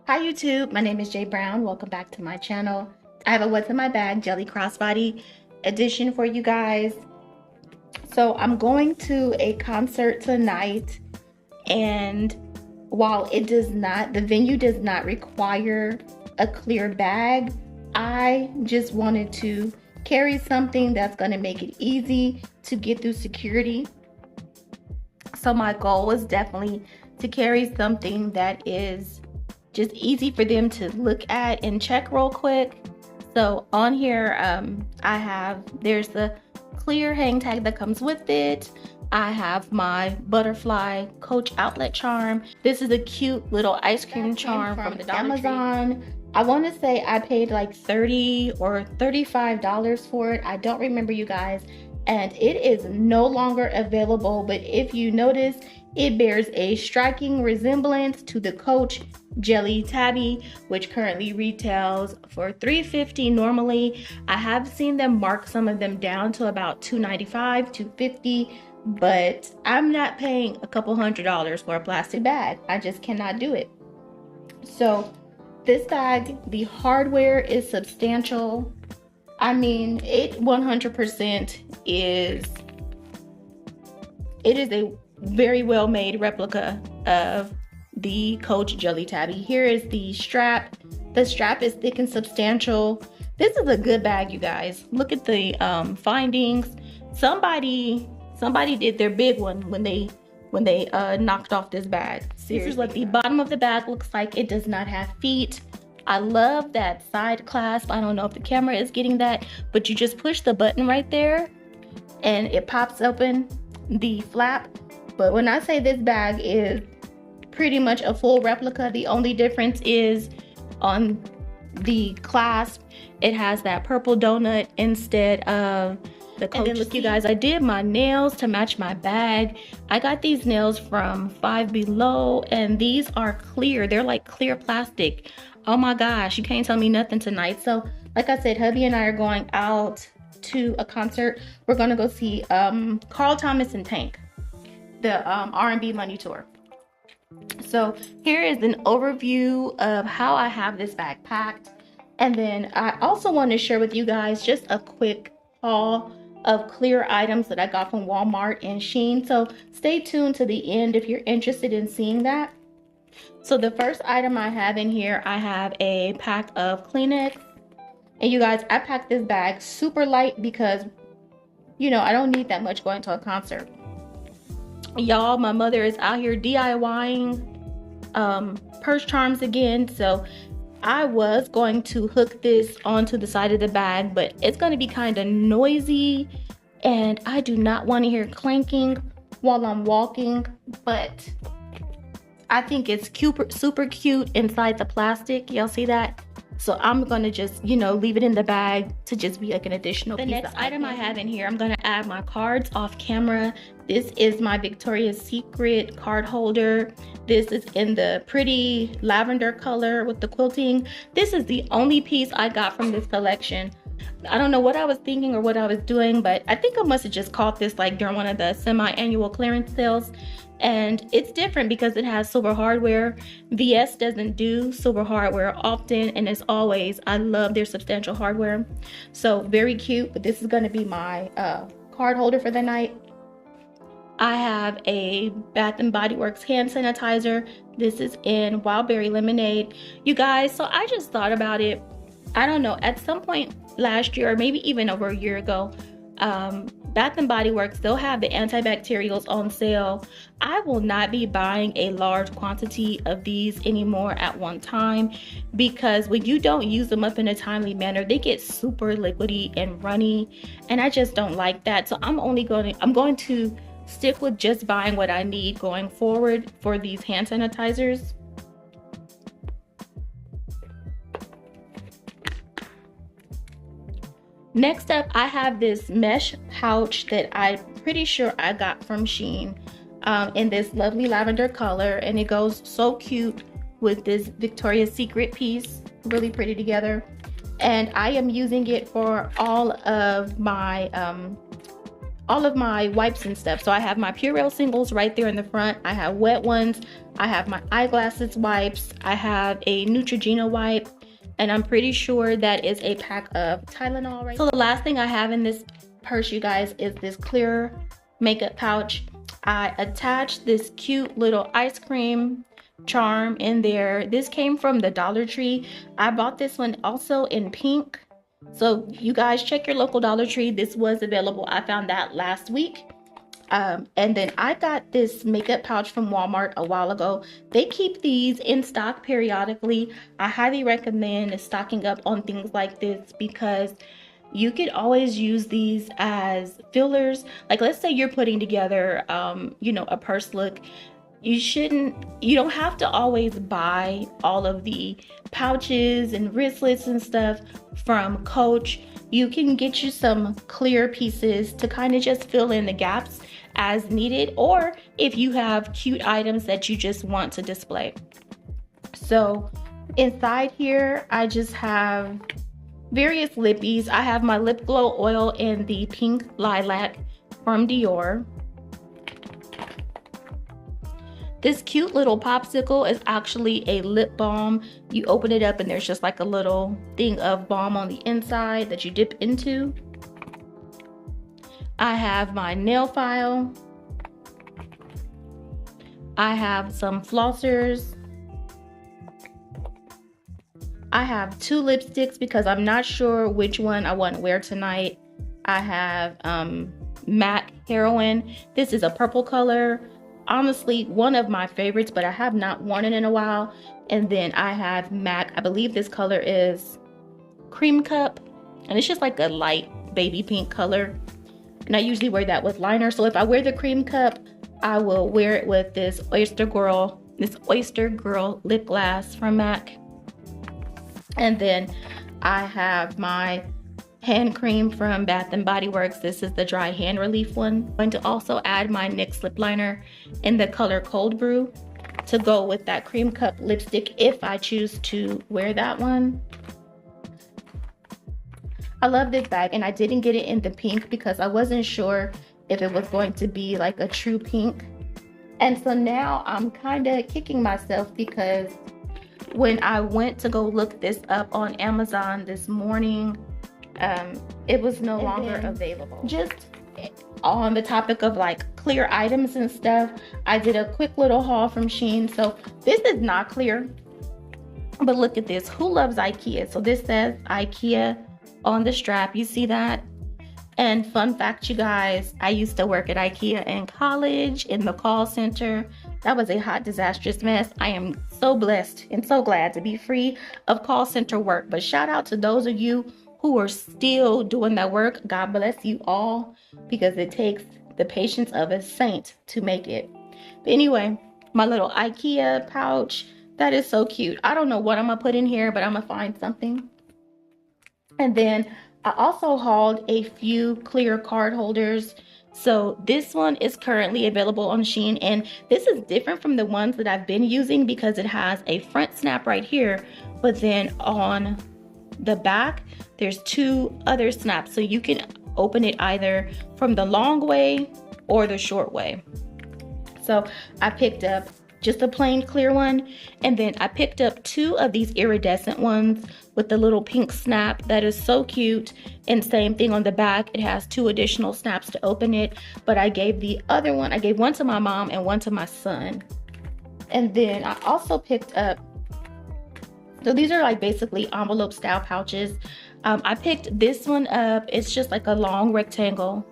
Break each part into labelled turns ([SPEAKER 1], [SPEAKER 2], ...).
[SPEAKER 1] Hi YouTube, my name is Jay Brown. Welcome back to my channel. I have a what's in my bag jelly crossbody edition for you guys. So I'm going to a concert tonight, and while the venue does not require a clear bag, I just wanted to carry something that's going to make it easy to get through security. So my goal was definitely to carry something that is just easy for them to look at and check real quick. So on here, there's the clear hang tag that comes with it. I have my butterfly Coach outlet charm. This is a cute little ice cream charm from the Amazon. I want to say I paid like $30 or $35 for it. I don't remember, you guys. And it is no longer available, but if you notice, it bears a striking resemblance to the Coach Jelly Tabby, which currently retails for $3.50 normally. I have seen them mark some of them down to about $2.95, $2.50, but I'm not paying a couple $100s for a plastic bag. I just cannot do it. So this bag, the hardware is substantial. I mean, it 100% is a very well made replica of the Coach Jelly Tabby. Here is the strap. The strap is thick and substantial. This is a good bag, you guys. Look at the findings. Somebody did their big one when they knocked off this bag. Seriously. This is what the bottom of the bag looks like. It does not have feet. I love that side clasp. I don't know if the camera is getting that, but you just push the button right there and it pops open the flap. But when I say this bag is pretty much a full replica, the only difference is on the clasp, it has that purple donut instead of the Coach. And then look, you guys, I did my nails to match my bag. I got these nails from Five Below, and these are clear. They're like clear plastic. Oh my gosh, you can't tell me nothing tonight. So like I said, hubby and I are going out to a concert. We're gonna go see Carl Thomas and Tank, the R&B Money Tour. So here is an overview of how I have this bag packed. And then I also want to share with you guys just a quick haul of clear items that I got from Walmart and Shein. So stay tuned to the end if you're interested in seeing that. So the first item I have in here, I have a pack of Kleenex. And you guys, I packed this bag super light because, you know, I don't need that much going to a concert. Y'all, my mother is out here DIYing purse charms again. So I was going to hook this onto the side of the bag, but it's going to be kind of noisy and I do not want to hear clanking while I'm walking, but I think it's super cute inside the plastic. Y'all see that? So I'm gonna just, you know, leave it in the bag to just be like an additional piece. The next item I have in here, I'm gonna add my cards off camera. This is my Victoria's Secret card holder. This is in the pretty lavender color with the quilting. This is the only piece I got from this collection. I don't know what I was thinking or what I was doing, but I think I must have just caught this like during one of the semi-annual clearance sales. And it's different because it has silver hardware. VS doesn't do silver hardware often, and as always, I love their substantial hardware. So very cute, but this is gonna be my card holder for the night. I have a Bath & Body Works hand sanitizer. This is in Wild Berry Lemonade. You guys, so I just thought about it. I don't know, at some point last year, or maybe even over a year ago, Bath & Body Works, they'll have the antibacterials on sale. I will not be buying a large quantity of these anymore at one time because when you don't use them up in a timely manner, they get super liquidy and runny, and I just don't like that. So I'm going to stick with just buying what I need going forward for these hand sanitizers. Next up, I have this mesh pouch that I'm pretty sure I got from Shein in this lovely lavender color, and it goes so cute with this Victoria's Secret piece, really pretty together. And I am using it for all of my all of my wipes and stuff. So I have my Purell singles right there in the front. I have wet ones. I have my eyeglasses wipes. I have a Neutrogena wipe. And I'm pretty sure that is a pack of Tylenol, right? So the last thing I have in this purse, you guys, is this clear makeup pouch. I attached this cute little ice cream charm in there. This came from the Dollar Tree. I bought this one also in pink. So you guys check your local Dollar Tree. This was available. I found that last week. And then I got this makeup pouch from Walmart a while ago. They keep these in stock periodically. I highly recommend stocking up on things like this because you could always use these as fillers. Like, let's say you're putting together, you know, a purse look. You don't have to always buy all of the pouches and wristlets and stuff from Coach. You can get you some clear pieces to kind of just fill in the gaps as needed, or if you have cute items that you just want to display. So inside here, I just have various lippies. I have my lip glow oil in the pink lilac from Dior. This cute little popsicle is actually a lip balm. You open it up and there's just like a little thing of balm on the inside that you dip into. I have my nail file. I have some flossers. I have 2 lipsticks because I'm not sure which one I want to wear tonight. I have Matte Heroin. This is a purple color. Honestly, one of my favorites, but I have not worn it in a while. And then I have MAC. I believe this color is Cream Cup. And it's just like a light baby pink color. And I usually wear that with liner. So if I wear the Cream Cup, I will wear it with this Oyster Girl lip gloss from MAC. And then I have my hand cream from Bath & Body Works. This is the dry hand relief one. I'm going to also add my NYX lip liner in the color Cold Brew to go with that Cream Cup lipstick if I choose to wear that one. I love this bag, and I didn't get it in the pink because I wasn't sure if it was going to be like a true pink. And so now I'm kind of kicking myself because when I went to go look this up on Amazon this morning, it was no longer available. Just on the topic of like clear items and stuff, I did a quick little haul from Shein. So this is not clear, but look at this. Who loves IKEA? So this says IKEA on the strap. You see that? And fun fact, you guys, I used to work at IKEA in college in the call center. That was a hot, disastrous mess. I am so blessed and so glad to be free of call center work. But shout out to those of you who are still doing that work. God bless you all, because it takes the patience of a saint to make it. But anyway, my little IKEA pouch, that is so cute. I don't know what I'm gonna put in here, but I'm gonna find something. And then I also hauled a few clear card holders. So this one is currently available on Shein, and this is different from the ones that I've been using because it has a front snap right here, but then on the back there's 2 other snaps, so you can open it either from the long way or the short way. So I picked up just a plain clear one, and then I picked up 2 of these iridescent ones with the little pink snap. That is so cute. And same thing on the back, it has 2 additional snaps to open it, but I gave one to my mom and one to my son. And then I also picked up, so these are like basically envelope style pouches. I picked this one up. It's just like a long rectangle,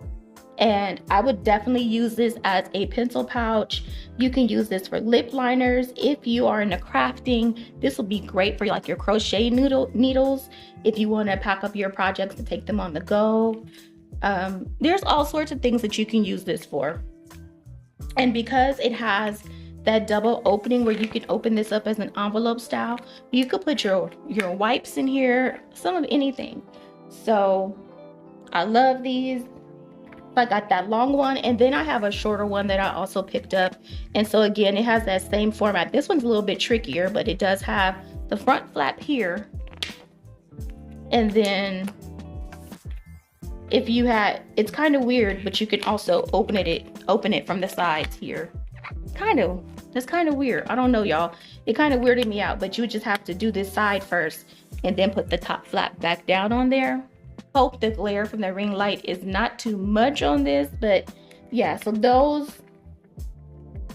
[SPEAKER 1] and I would definitely use this as a pencil pouch. You can use this for lip liners. If you are into crafting, this will be great for like your crochet needles. If you want to pack up your projects to take them on the go. There's all sorts of things that you can use this for. And because it has that double opening where you can open this up as an envelope style, you could put your wipes in here, some of anything. So I love these. I got that long one, and then I have a shorter one that I also picked up. And so again, it has that same format. This one's a little bit trickier, but it does have the front flap here, and then if you had, it's kind of weird, but you can also open it from the sides here. That's kind of weird. I don't know, y'all. It kind of weirded me out, but you would just have to do this side first and then put the top flap back down on there. Hope the glare from the ring light is not too much on this, but yeah, so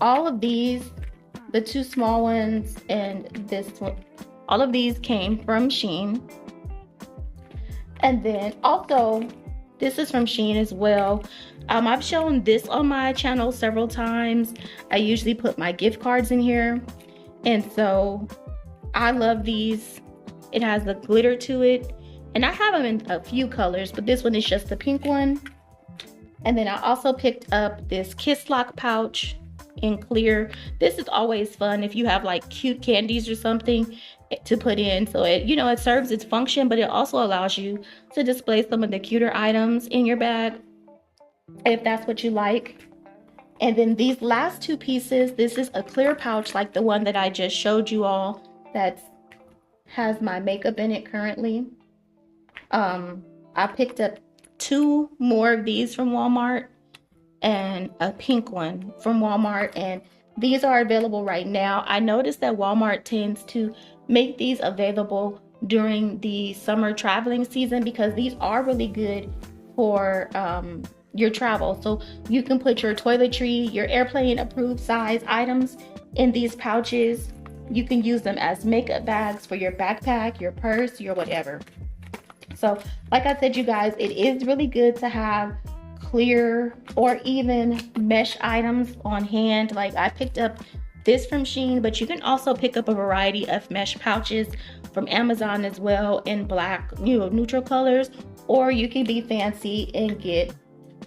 [SPEAKER 1] all of these, the two small ones and this one, all of these came from Shein. And then also, this is from Shein as well. I've shown this on my channel several times. I usually put my gift cards in here. And so I love these. It has the glitter to it. And I have them in a few colors, but this one is just the pink one. And then I also picked up this Kiss Lock pouch in clear. This is always fun if you have like cute candies or something to put in. So it, you know, it serves its function, but it also allows you to display some of the cuter items in your bag if that's what you like. And then these last two pieces, this is a clear pouch like the one that I just showed you all that has my makeup in it currently. I picked up 2 more of these from Walmart and a pink one from Walmart, and these are available right now. I noticed that Walmart tends to make these available during the summer traveling season because these are really good for your travel. So you can put your toiletry, your airplane approved size items in these pouches. You can use them as makeup bags for your backpack, your purse, your whatever. So like I said, you guys, it is really good to have clear or even mesh items on hand. Like I picked up this from Shein, but you can also pick up a variety of mesh pouches from Amazon as well in black, you know, neutral colors, or you can be fancy and get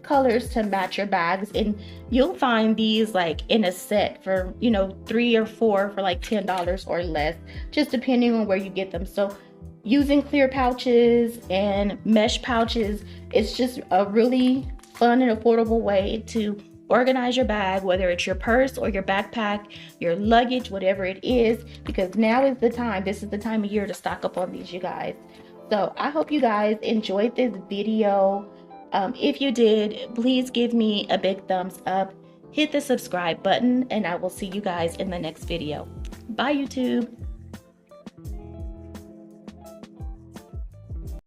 [SPEAKER 1] colors to match your bags, and you'll find these like in a set for, you know, 3 or 4 for like $10 or less, just depending on where you get them. So using clear pouches and mesh pouches, it's just a really fun and affordable way to organize your bag, whether it's your purse or your backpack, your luggage, whatever it is, because now is the time. This is the time of year to stock up on these, you guys. So I hope you guys enjoyed this video. If you did, please give me a big thumbs up, hit the subscribe button, and I will see you guys in the next video. Bye, YouTube.